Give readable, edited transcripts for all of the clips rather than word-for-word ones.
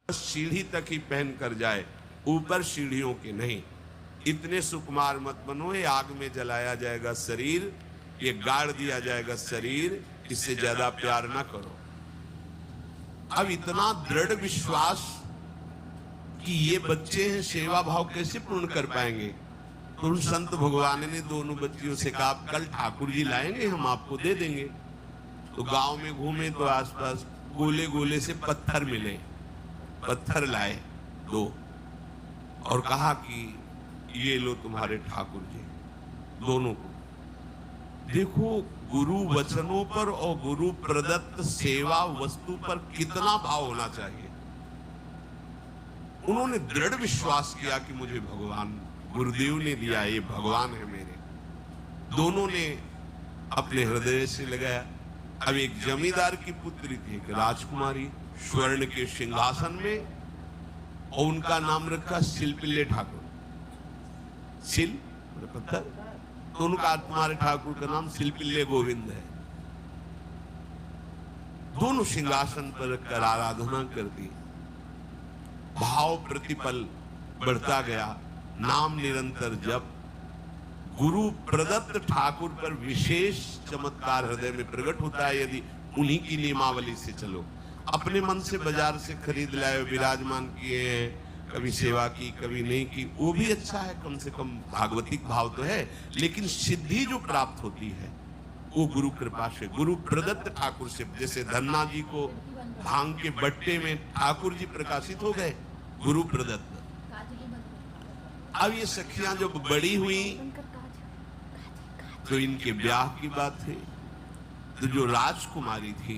सीढ़ी तक ही पहन कर जाए, ऊपर सीढ़ियों के नहीं। इतने सुकुमार मत बनो, ये आग में जलाया जाएगा शरीर, ये गाड़ दिया जाएगा शरीर, इससे ज्यादा प्यार ना करो। अब इतना दृढ़ विश्वास कि ये बच्चे हैं, सेवा भाव कैसे पूर्ण कर पाएंगे? तो उन संत भगवान ने दोनों बच्चियों से कहा, कल ठाकुर जी लाएंगे, हम आपको दे देंगे। तो गांव में घूमे तो आसपास गोले गोले से पत्थर मिले, पत्थर लाए दो और कहा कि ये लो तुम्हारे ठाकुर जी, दोनों को। देखो गुरु वचनों पर और गुरु प्रदत्त सेवा वस्तु पर कितना भाव होना चाहिए। उन्होंने दृढ़ विश्वास किया कि मुझे भगवान गुरुदेव ने दिया, ये भगवान है मेरे। दोनों ने अपने हृदय से लगाया। अब एक जमींदार की पुत्री थी, एक राजकुमारी, स्वर्ण के सिंहासन में, और उनका नाम रखा शिल्पिल्ले ठाकुर। शिल पत्थर, तो उनका तुम्हारे ठाकुर का नाम शिल्पिल्ले गोविंद है। दोनों सिंहासन पर रखकर आराधना करती, भाव प्रतिपल बढ़ता गया, नाम निरंतर जप। गुरु प्रदत्त ठाकुर पर विशेष चमत्कार हृदय में प्रकट होता है यदि उन्हीं की नियमावली से चलो। अपने मन से बाजार से खरीद लाए, विराजमान किए हैं, कभी सेवा की कभी नहीं की, वो भी अच्छा है, कम से कम भागवतिक भाव तो है। लेकिन सिद्धि जो प्राप्त होती है वो गुरु कृपा से, गुरु प्रदत्त ठाकुर से। जैसे धन्ना जी को भांग के बट्टे में ठाकुर जी प्रकाशित हो गए, गुरु प्रदत्त। अब ये सखियां जब बड़ी हुई तो इनके ब्याह की बात है। तो जो राजकुमारी थी,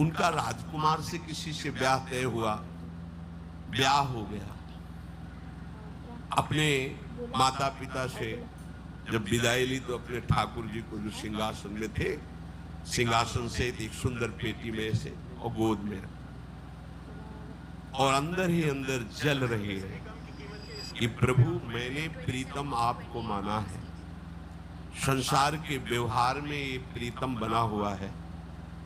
उनका राजकुमार से किसी से ब्याह तय हुआ, ब्याह हो गया। अपने माता पिता से जब विदाई ली तो अपने ठाकुर जी को जो सिंहासन में थे, सिंहासन से एक सुंदर पेटी में से और गोद में, और अंदर ही अंदर जल रही है कि प्रभु मैंने प्रीतम आपको माना है, संसार के व्यवहार में ये प्रीतम बना हुआ है,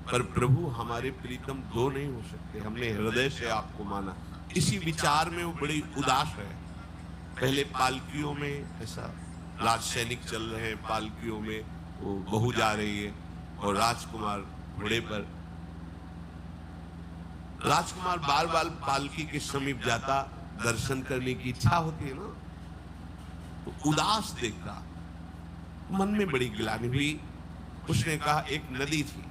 पर प्रभु हमारे प्रीतम दो नहीं हो सकते, हमने हृदय से आपको माना। इसी विचार में वो बड़ी उदास है। पहले पालकियों में ऐसा राज सैनिक चल रहे हैं, पालकियों में वो बहू जा रही है और राजकुमार घोड़े पर। राजकुमार बार बार पालकी के समीप जाता, दर्शन करने की इच्छा होती है ना, तो उदास देखता, मन में बड़ी ग्लानि हुई। उसने कहा, एक नदी थी,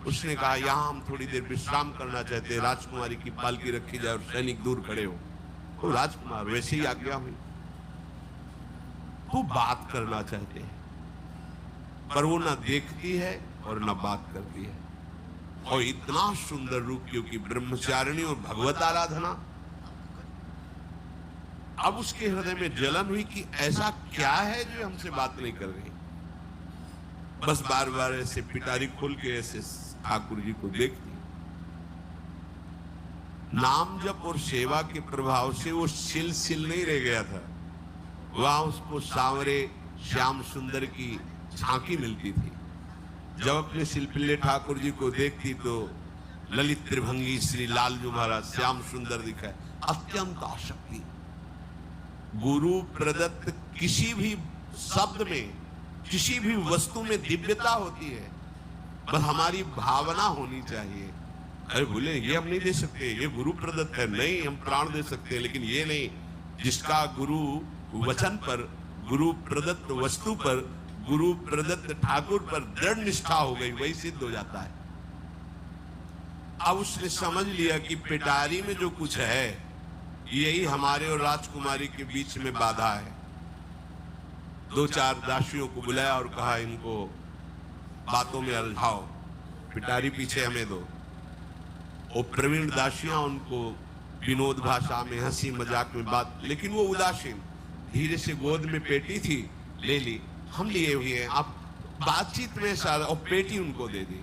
उसने कहा यहां हम थोड़ी देर विश्राम करना चाहते हैं, राजकुमारी की पालकी रखी जाए और सैनिक दूर खड़े हो। तो राजकुमार वैसे ही आज्ञा हुई। तो बात करना चाहते हैं, पर वो ना देखती है और ना बात करती है। और इतना सुंदर रूप, क्योंकि ब्रह्मचारिणी और भगवत आराधना। अब उसके हृदय में जलन हुई कि ऐसा क्या है जो हमसे बात नहीं कर रही। बस बार बार ऐसे पिटारी खोल के ऐसे ठाकुर जी को देखती। नाम जप और सेवा के प्रभाव से वो सिल नहीं रह गया था, वहां उसको सांवरे श्याम सुंदर की झांकी मिलती थी। जब अपने शिल्पिल्ले ठाकुर जी को देखती तो ललित त्रिभंगी श्री लालजू महाराज श्याम सुंदर दिखाए, अत्यंत आसक्ति। गुरु प्रदत्त किसी भी शब्द में, किसी भी वस्तु में दिव्यता होती है, बस हमारी भावना होनी चाहिए। अरे बोले ये हम नहीं दे सकते, ये गुरु प्रदत्त है, नहीं हम प्राण दे सकते हैं, लेकिन ये नहीं। जिसका गुरु वचन पर, गुरु प्रदत्त वस्तु पर, गुरु प्रदत्त ठाकुर पर दृढ़ निष्ठा हो गई, वही सिद्ध हो जाता है। अब उसने समझ लिया कि पिटारी में जो कुछ है यही हमारे और राजकुमारी के बीच में बाधा है। दो चार दासियों को बुलाया और कहा इनको बातों में उलझाओ, पिटारी पीछे हमें दो। और प्रवीण दासियां उनको विनोद भाषा में, हंसी मजाक में बात, लेकिन वो उदासीन। धीरे से गोद में पेटी थी, ले ली, हम लिए हुए हैं, आप बातचीत में सारा, और पेटी उनको दे दी।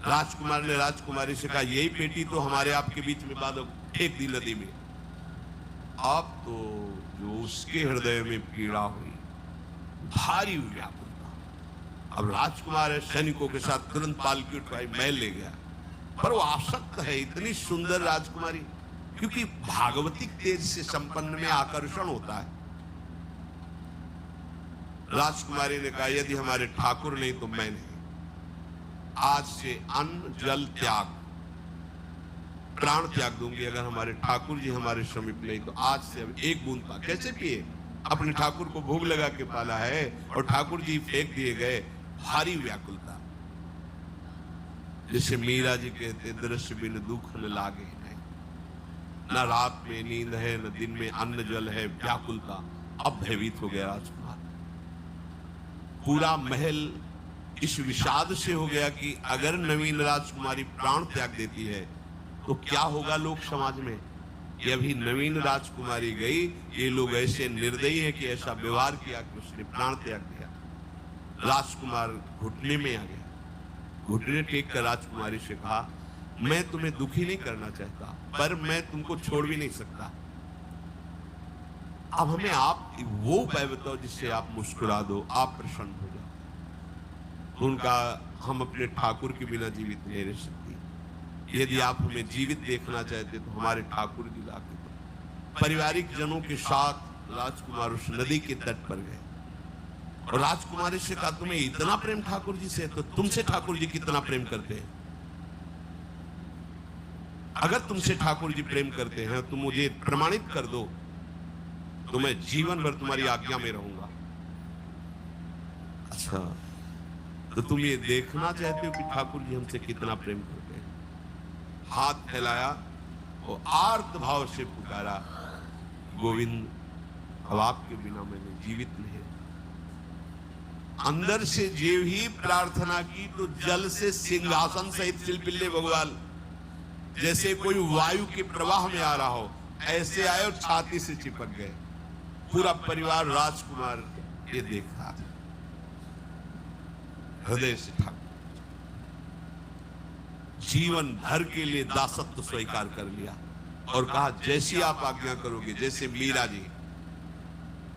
राजकुमार ने राजकुमारी से कहा यही पेटी तो हमारे आपके बीच में बात, फेंक दी नदी में। अब तो जो उसके हृदय में पीड़ा हुई, भारी व्याकुलता। अब राजकुमार सैनिकों के साथ तुरंत पालकी उठवाई, महल ले गया। पर वो आसक्त है, इतनी सुंदर राजकुमारी, क्योंकि भागवतिक तेज से संपन्न में आकर्षण होता है। राजकुमारी ने कहा, यदि हमारे ठाकुर नहीं तो मैं नहीं। आज से अन्न जल त्याग, प्राण त्याग दूंगी अगर हमारे ठाकुर जी हमारे समीप नहीं तो। आज से अब एक बूंद पा कैसे पिए? अपने ठाकुर को भोग लगा के पाला है और ठाकुर जी फेंक दिए गए। भारी व्याकुलता, जैसे मीरा जी कहते, दृश्य बिन दुख न लागे है, न रात में नींद है न दिन में अन्न जल है, व्याकुलता। अब भयभीत हो गया राजकुमार। पूरा महल इस विषाद से हो गया कि अगर नवीन राजकुमारी प्राण त्याग देती है तो क्या होगा लोक समाज में। ये अभी नवीन राजकुमारी गई, ये लोग ऐसे निर्दयी है कि ऐसा व्यवहार किया कि उसने प्राण त्याग दिया। राजकुमार घुटने में आ गया, घुटने टेक कर राजकुमारी से कहा, मैं तुम्हें दुखी नहीं करना चाहता, पर मैं तुमको छोड़ भी नहीं सकता। अब हमें आप वो उपाय बताओ जिससे आप मुस्कुरा दो, आप प्रसन्न हो जाओ। उनका, हम अपने ठाकुर के बिना जीवित नहीं रह सकते। यदि आप हमें जीवित देखना चाहते तो हमारे ठाकुर जी लाके दो। पारिवारिक जनों के साथ राजकुमार उस नदी के तट पर गए और राजकुमारी से कहा, तुम्हें इतना प्रेम ठाकुर जी से, तो तुमसे ठाकुर जी कितना प्रेम करते हैं? अगर तुमसे ठाकुर जी प्रेम करते हैं तो मुझे प्रमाणित कर दो, तो मैं जीवन भर तुम्हारी आज्ञा में रहूंगा। अच्छा, तो तुम ये देखना चाहते हो कि ठाकुर जी हमसे कितना प्रेम करते हैं? हाथ फैलाया और आर्त भाव से पुकारा, गोविंद अब आपके बिना मैंने जीवित नहीं। अंदर से जीव ही प्रार्थना की तो जल से सिंहासन सहित सिलपिल्ले भगवान, जैसे कोई वायु के प्रवाह में आ रहा हो, ऐसे आए और छाती से चिपक गए। पूरा परिवार राजकुमार ये देख रहा था, हृदय से ठाकुर जीवन भर के लिए दासत्व स्वीकार कर लिया और कहा, जैसी आप आज्ञा करोगे। जैसे मीरा जी,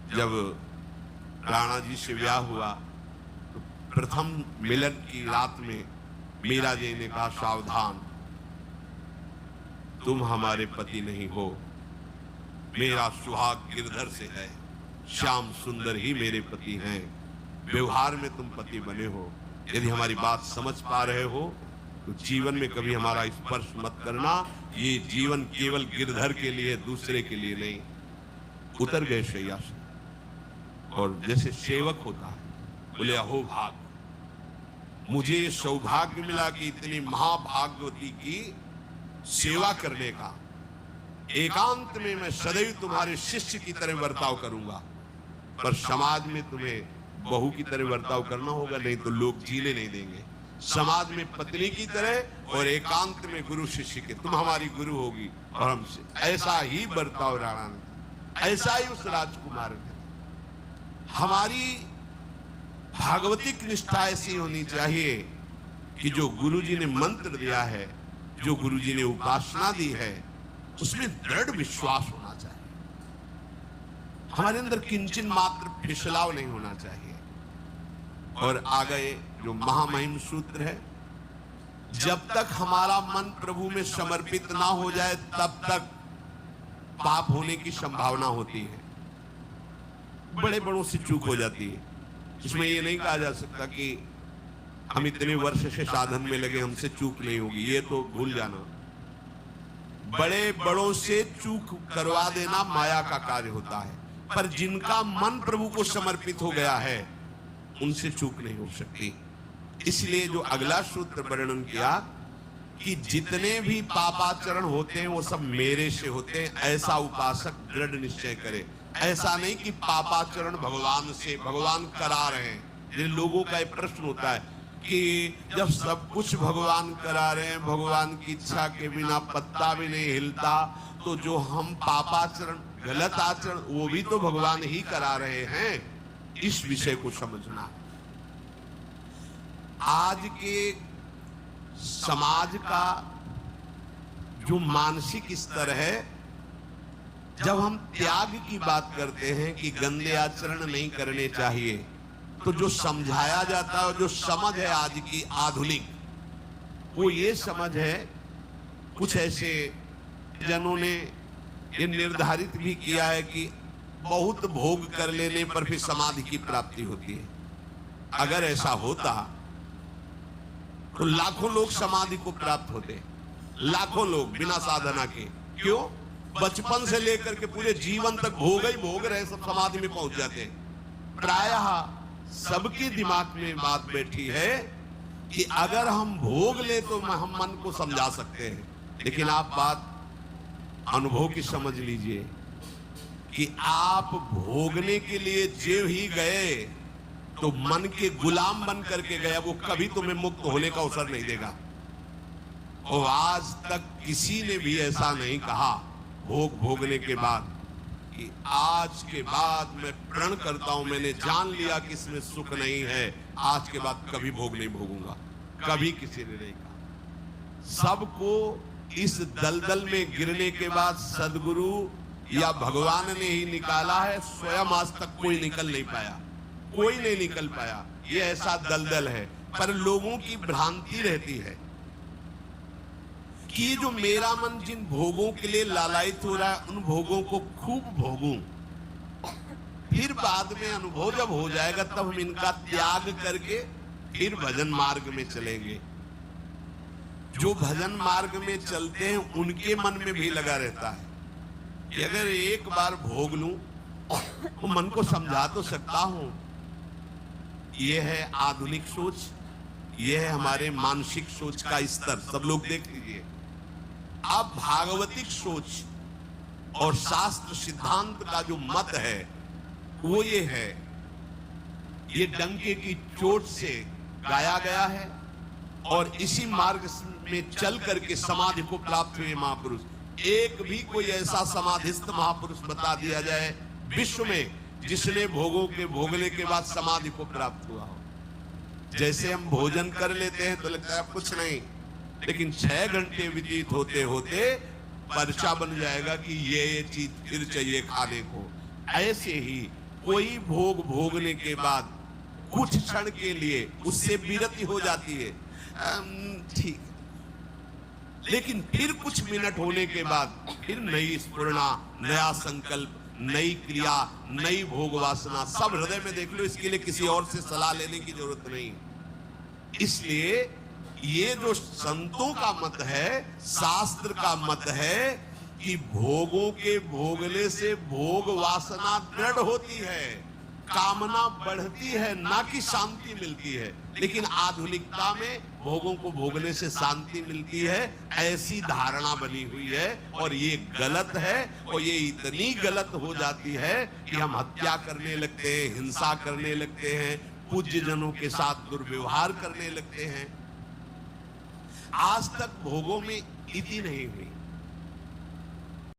जब राणा जी से ब्याह हुआ तो प्रथम मिलन की रात में मीरा जी ने कहा, सावधान, तुम हमारे पति नहीं हो, मेरा सुहाग गिरधर से है, श्याम सुंदर ही मेरे पति हैं। व्यवहार में तुम पति बने हो, यदि हमारी बात समझ पा रहे हो तो जीवन में कभी हमारा स्पर्श मत करना। ये जीवन केवल गिरधर के लिए, दूसरे के लिए नहीं। उतर गए शैया से और जैसे सेवक होता है, बोले, अहो भाग, मुझे सौभाग्य मिला कि इतनी महाभाग्यवती की सेवा करने का। एकांत में मैं सदैव तुम्हारे शिष्य की तरह बर्ताव करूंगा, पर समाज में तुम्हें बहू की तरह बर्ताव करना होगा, नहीं तो लोग जीने नहीं देंगे। समाज में पत्नी की तरह और एकांत में गुरु शिष्य के। तुम हमारी गुरु होगी और हमसे। ऐसा ही बर्ताव राणा ने, ऐसा ही उस राजकुमार ने। हमारी भागवतिक निष्ठा ऐसी होनी चाहिए कि जो गुरु जी ने मंत्र दिया है, जो गुरु जी ने उपासना दी है, उसमें दृढ़ विश्वास होना चाहिए। हमारे अंदर किंचन मात्र फिसलाव नहीं होना चाहिए। और आ गए जो महामहिम सूत्र है, जब तक हमारा मन प्रभु में समर्पित ना हो जाए तब तक पाप होने की संभावना होती है। बड़े बड़ों से चूक हो जाती है। इसमें यह नहीं कहा जा सकता कि हम इतने वर्ष से साधन में लगे, हमसे चूक नहीं होगी, ये तो भूल जाना। बड़े बड़ों से चूक करवा देना माया का कार्य होता है, पर जिनका मन प्रभु को समर्पित हो गया है उनसे चूक नहीं हो सकती। इसलिए जो अगला सूत्र वर्णन किया कि जितने भी पापाचरण होते हैं वो सब मेरे से होते हैं, ऐसा उपासक दृढ़ निश्चय करे। ऐसा नहीं कि पापाचरण भगवान से, भगवान करा रहे हैं। जिन लोगों का एक प्रश्न होता है कि जब सब कुछ भगवान करा रहे हैं, भगवान की इच्छा के बिना पत्ता भी नहीं हिलता, तो जो हम पापाचरण, गलत आचरण, वो भी तो भगवान ही करा रहे हैं। इस विषय को समझना। आज के समाज का जो मानसिक स्तर है, जब हम त्याग की बात करते हैं कि गंदे आचरण नहीं करने चाहिए, तो जो समझाया जाता है, जो समझ है आज की आधुनिक, वो ये समझ है कुछ ऐसे जनों ने ये निर्धारित भी किया है कि बहुत भोग कर लेने पर फिर समाधि की प्राप्ति होती है। अगर ऐसा होता तो लाखों लोग समाधि को प्राप्त होते, लाखों लोग बिना साधना के। क्यों? बचपन से लेकर के पूरे जीवन तक भोग ही भोग रहे, सब समाधि में पहुंच जाते हैं। प्रायः सबके दिमाग में बात बैठी है कि अगर हम भोग ले तो हम मन को समझा सकते हैं, लेकिन आप बात अनुभव की समझ लीजिए कि आप भोगने के लिए जो ही गए तो मन के गुलाम बन करके गया, वो कभी तुम्हें मुक्त होने का अवसर नहीं देगा। और आज तक किसी ने भी ऐसा नहीं कहा भोग भोगने के बाद कि आज के बाद मैं प्रण करता हूं, मैंने जान लिया कि इसमें सुख नहीं है, आज के बाद कभी भोग नहीं भोगूंगा। कभी किसी ने नहीं कहा। सबको इस दलदल में गिरने के बाद सदगुरु या भगवान ने ही निकाला है, स्वयं आज तक कोई निकल नहीं पाया, कोई नहीं निकल पाया। ये ऐसा दलदल है। पर लोगों की भ्रांति रहती है कि जो मेरा मन जिन भोगों के लिए लालायित हो रहा है, उन भोगों को खूब भोगूं, फिर बाद में अनुभव जब हो जाएगा तब हम इनका त्याग करके फिर भजन मार्ग में चलेंगे। जो भजन मार्ग में चलते हैं उनके मन में भी लगा रहता है कि अगर एक बार भोग लूं तो मन को समझा तो सकता हूं। यह है आधुनिक सोच, यह है हमारे मानसिक सोच का स्तर। सब लोग देख लीजिए। अब भागवतिक सोच और शास्त्र सिद्धांत का जो मत है वो ये है, ये डंके की चोट से गाया गया है और इसी मार्ग में चल करके समाधि को प्राप्त हुए महापुरुष। एक भी कोई ऐसा समाधिस्थ महापुरुष बता दिया जाए विश्व में जिसने भोगों के भोगने के बाद समाधि को प्राप्त हुआ हो। जैसे हम भोजन कर लेते हैं तो लगता है कुछ नहीं, लेकिन 6 घंटे व्यतीत होते होते पर्चा बन जाएगा कि ये चीज फिर चाहिए खाने को। ऐसे ही कोई भोग भोगने के बाद कुछ क्षण के लिए उससे विरति हो जाती है, ठीक, लेकिन फिर कुछ मिनट होने के बाद फिर नई स्फुरना, नया संकल्प, नई क्रिया, नई भोग वासना सब हृदय में देख लो। इसके लिए किसी और से सलाह लेने की जरूरत नहीं। इसलिए ये जो संतों का मत है, शास्त्र का मत है कि भोगों के भोगने से भोग वासना दृढ़ होती है, कामना बढ़ती है, ना कि शांति मिलती है। लेकिन आधुनिकता में भोगों को भोगने से शांति मिलती है, ऐसी धारणा बनी हुई है और ये गलत है। और ये इतनी गलत हो जाती है कि हम हत्या करने लगते हैं, हिंसा करने लगते हैं, पूज्य जनों के साथ दुर्व्यवहार करने लगते हैं। आज तक भोगों में इति नहीं हुई।